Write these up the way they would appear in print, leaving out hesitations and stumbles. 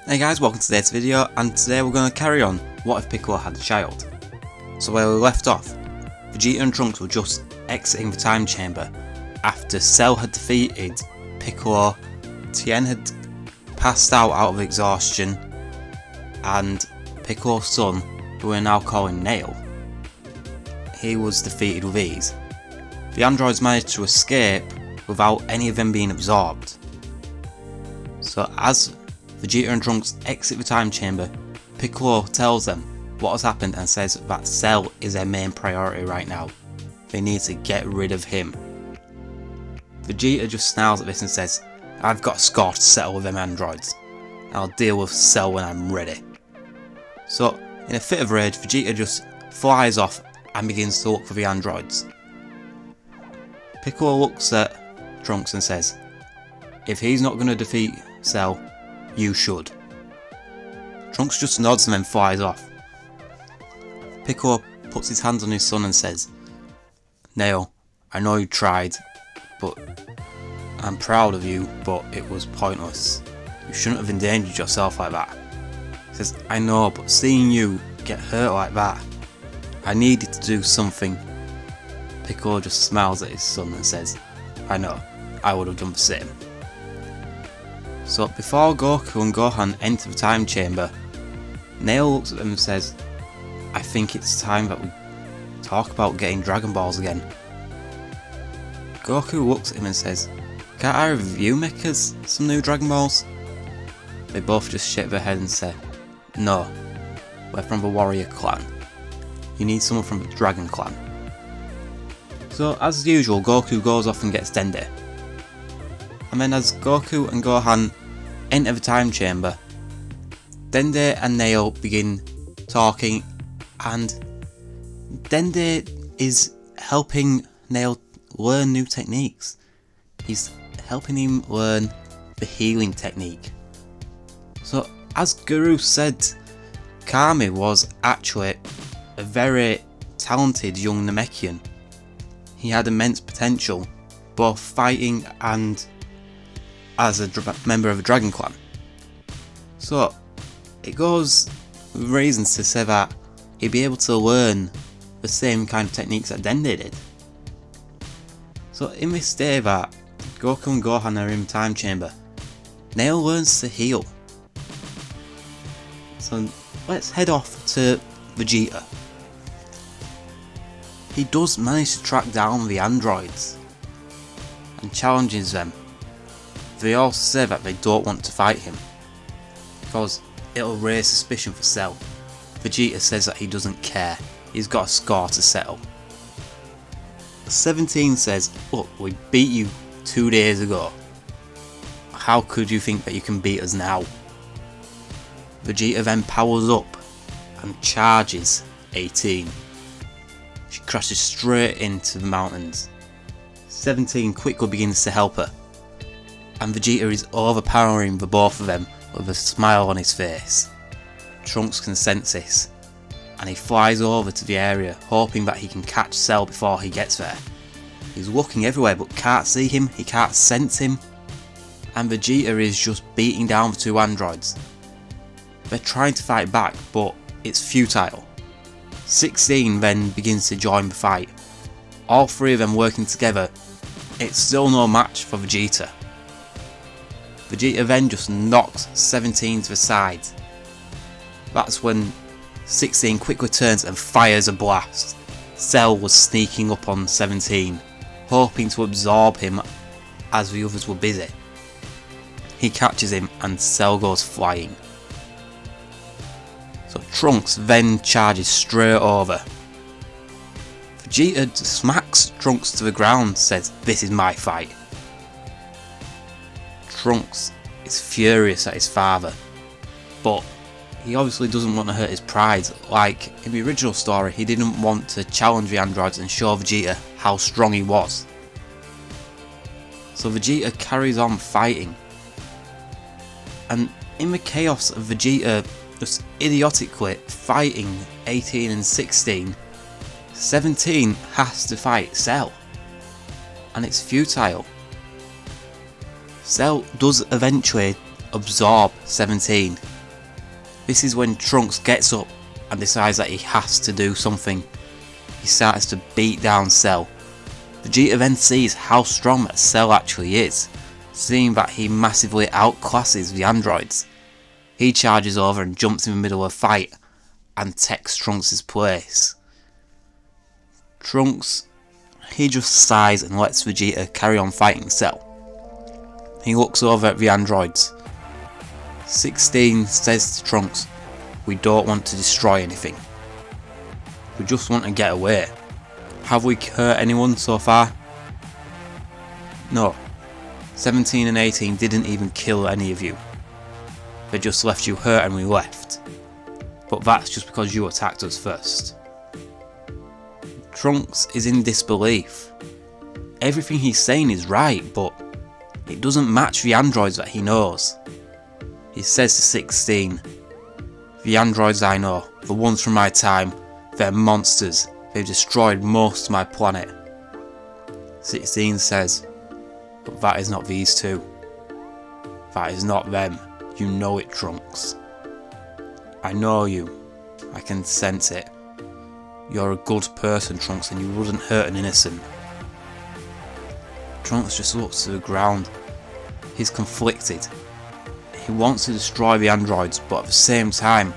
Hey guys, welcome to today's video, and today we're going to carry on What If Piccolo Had a Child. So where we left off, Vegeta and Trunks were just exiting the time chamber after Cell had defeated Piccolo, Tien had passed out of exhaustion, and Piccolo's son, who we're now calling Nail, he was defeated with ease. The androids managed to escape without any of them being absorbed. So as Vegeta and Trunks exit the time chamber, Piccolo tells them what has happened and says that Cell is their main priority right now. They need to get rid of him. Vegeta just snarls at this and says, "I've got a score to settle with them androids. I'll deal with Cell when I'm ready." So in a fit of rage, Vegeta just flies off and begins to look for the androids. Piccolo looks at Trunks and says, "If he's not going to defeat Cell, you should." Trunks just nods and then flies off. Piccolo puts his hands on his son and says, "Nail, I know you tried, but I'm proud of you, but it was pointless. You shouldn't have endangered yourself like that." He says, "I know, but seeing you get hurt like that, I needed to do something." Piccolo just smiles at his son and says, "I know, I would have done the same." So before Goku and Gohan enter the time chamber, Nail looks at them and says, "I think it's time that we talk about getting Dragon Balls again." Goku looks at him and says, "Can't either of you make us some new Dragon Balls?" They both just shake their head and say, "No, we're from the Warrior Clan. You need someone from the Dragon Clan." So as usual, Goku goes off and gets Dende. And then as Goku and Gohan enter the time chamber, Dende and Nail begin talking, and Dende is helping Nail learn new techniques. He's helping him learn the healing technique. So as Guru said, Kami was actually a very talented young Namekian. He had immense potential, both fighting and as a member of a Dragon Clan. So it goes with reasons to say that he'd be able to learn the same kind of techniques that Dende did. So in this day that Goku and Gohan are in the time chamber, Nail learns to heal. So let's head off to Vegeta. He does manage to track down the androids and challenges them. They all say that they don't want to fight him because it'll raise suspicion for Cell. Vegeta says that he doesn't care, he's got a score to settle. 17 says, "Look, we beat you 2 days ago. How could you think that you can beat us now?" Vegeta then powers up and charges 18. She crashes straight into the mountains. 17 quickly begins to help her, and Vegeta is overpowering the both of them with a smile on his face. Trunks can sense this, and he flies over to the area, hoping that he can catch Cell before he gets there. He's looking everywhere but can't see him, he can't sense him, and Vegeta is just beating down the two androids. They're trying to fight back, but it's futile. 16 then begins to join the fight. All three of them working together, it's still no match for Vegeta. Vegeta then just knocks 17 to the side. That's when 16 quickly turns and fires a blast. Cell was sneaking up on 17, hoping to absorb him as the others were busy. He catches him and Cell goes flying. So Trunks then charges straight over. Vegeta smacks Trunks to the ground, says, "This is my fight." Trunks is furious at his father, but he obviously doesn't want to hurt his pride. Like in the original story, he didn't want to challenge the androids and show Vegeta how strong he was. So Vegeta carries on fighting, and in the chaos of Vegeta just idiotically fighting 18 and 16, 17 has to fight Cell, and it's futile. Cell does eventually absorb 17. This is when Trunks gets up and decides that he has to do something. He starts to beat down Cell. Vegeta then sees how strong that Cell actually is, seeing that he massively outclasses the androids. He charges over and jumps in the middle of a fight and takes Trunks' place. Trunks, he just sighs and lets Vegeta carry on fighting Cell. He looks over at the androids. 16 says to Trunks, "We don't want to destroy anything. We just want to get away. Have we hurt anyone so far?" No. 17 and 18 didn't even kill any of you. They just left you hurt and we left. But that's just because you attacked us first. Trunks is in disbelief. Everything he's saying is right, but it doesn't match the androids that he knows. He says to 16, "The androids I know, the ones from my time, they're monsters. They've destroyed most of my planet." 16 says, "But that is not these two. That is not them. You know it, Trunks. I know you. I can sense it. You're a good person, Trunks, and you wouldn't hurt an innocent." Trunks just looks to the ground. He's conflicted. He wants to destroy the androids, but at the same time,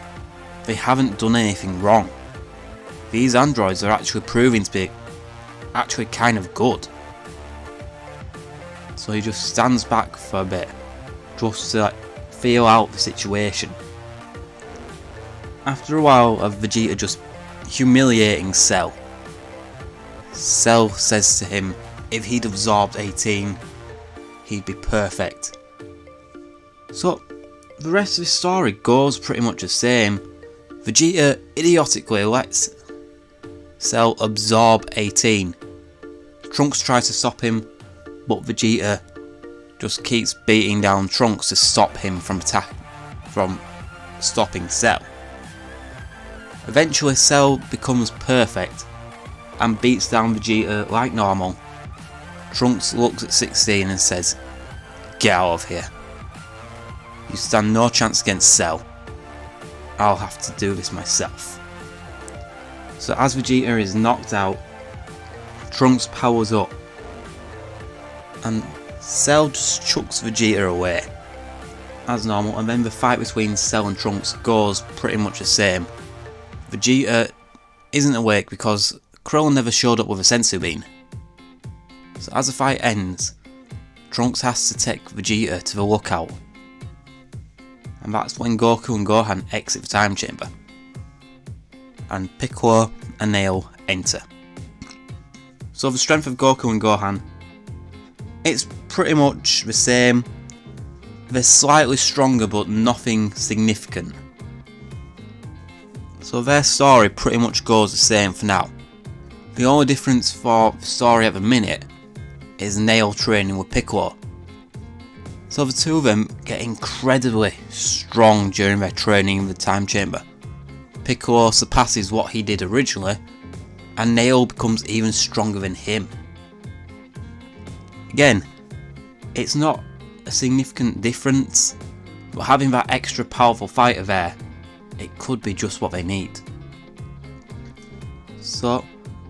they haven't done anything wrong. These androids are actually proving to be actually kind of good. So he just stands back for a bit, just to feel out the situation. After a while of Vegeta just humiliating Cell, Cell says to him if he'd absorbed 18, he'd be perfect. So the rest of the story goes pretty much the same. Vegeta idiotically lets Cell absorb 18. Trunks tries to stop him, but Vegeta just keeps beating down Trunks to stop him from stopping Cell. Eventually Cell becomes perfect and beats down Vegeta like normal. Trunks looks at 16 and says, "Get out of here. You stand no chance against Cell. I'll have to do this myself." So as Vegeta is knocked out, Trunks powers up and Cell just chucks Vegeta away as normal, and then the fight between Cell and Trunks goes pretty much the same. Vegeta isn't awake because Krillin never showed up with a senzu bean. So as the fight ends, Trunks has to take Vegeta to the lookout, and that's when Goku and Gohan exit the time chamber, and Piccolo and Nail enter. So the strength of Goku and Gohan, it's pretty much the same. They're slightly stronger but nothing significant. So their story pretty much goes the same for now. The only difference for the story at the minute is Nail training with Piccolo. So the two of them get incredibly strong during their training in the time chamber. Piccolo surpasses what he did originally, and Nail becomes even stronger than him. Again, it's not a significant difference, but having that extra powerful fighter there, it could be just what they need. So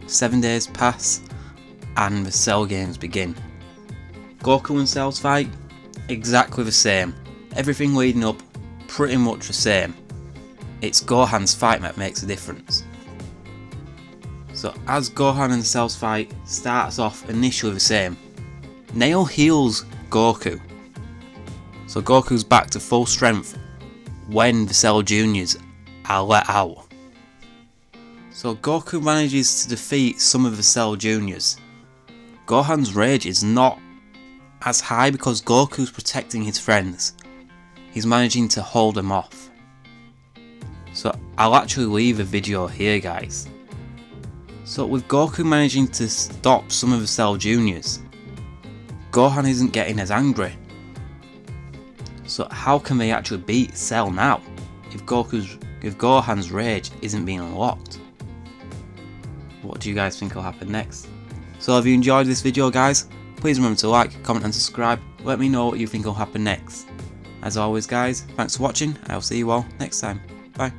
7 days pass and the Cell games begin. Goku and Cell's fight, exactly the same. Everything leading up, pretty much the same. It's Gohan's fight that makes a difference. So as Gohan and Cell's fight starts off initially the same, Nail heals Goku. So Goku's back to full strength when the Cell Juniors are let out. So Goku manages to defeat some of the Cell Juniors. Gohan's rage is not as high because Goku's protecting his friends. He's managing to hold them off. So I'll actually leave a video here, guys. So with Goku managing to stop some of the Cell Juniors, Gohan isn't getting as angry. So how can they actually beat Cell now if Gohan's rage isn't being unlocked? Well, What do you guys think will happen next? So if you enjoyed this video guys, please remember to like, comment and subscribe. Let me know what you think will happen next. As always guys, thanks for watching, I'll see you all next time. Bye.